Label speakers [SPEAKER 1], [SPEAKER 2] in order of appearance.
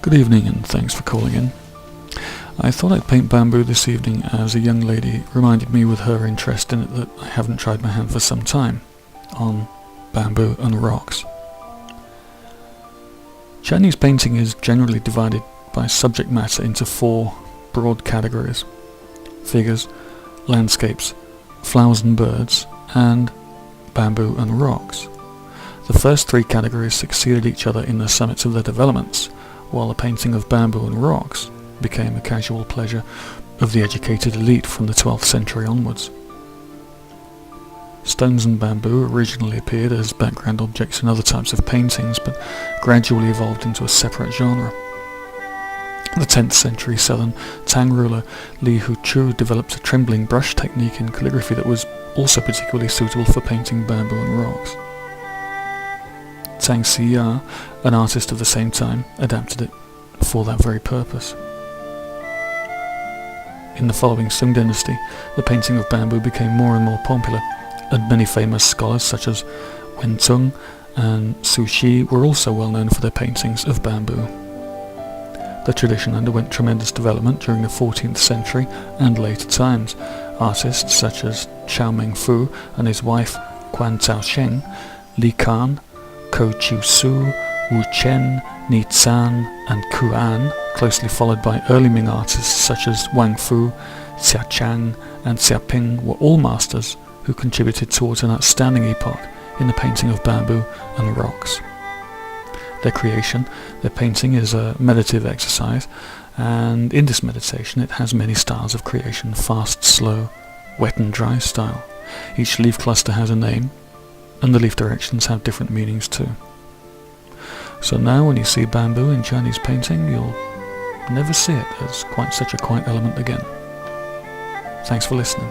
[SPEAKER 1] Good evening and thanks for calling in. I thought I'd paint bamboo this evening as a young lady reminded me with her interest in it that I haven't tried my hand for some time on bamboo and rocks. Chinese painting is generally divided by subject matter into four broad categories: figures, landscapes, flowers and birds, and bamboo and rocks. The first three categories succeeded each other in the summits of their developments, while the painting of bamboo and rocks became a casual pleasure of the educated elite from the 12th century onwards. Stones and bamboo originally appeared as background objects in other types of paintings, but gradually evolved into a separate genre. The 10th century southern Tang ruler Li Huchu developed a trembling brush technique in calligraphy that was also particularly suitable for painting bamboo and rocks. Tang Xiya, an artist of the same time, adapted it for that very purpose. In the following Sung dynasty, the painting of bamboo became more and more popular, and many famous scholars such as Wen Zeng and Su Shi were also well known for their paintings of bamboo. The tradition underwent tremendous development during the 14th century and later times. Artists such as Chao Mengfu and his wife Quan Caosheng, Li Kan, Ko Chiu Su, Wu Chen, Ni Zan, and Ku An, closely followed by early Ming artists such as Wang Fu, Xia Chang, and Xia Ping, were all masters who contributed towards an outstanding epoch in the painting of bamboo and rocks. Their painting is a meditative exercise, and in this meditation it has many styles of creation: fast, slow, wet and dry style. Each leaf cluster has a name, and the leaf directions have different meanings too. So now when you see bamboo in Chinese painting, you'll never see it as quite such a quiet element again. Thanks for listening.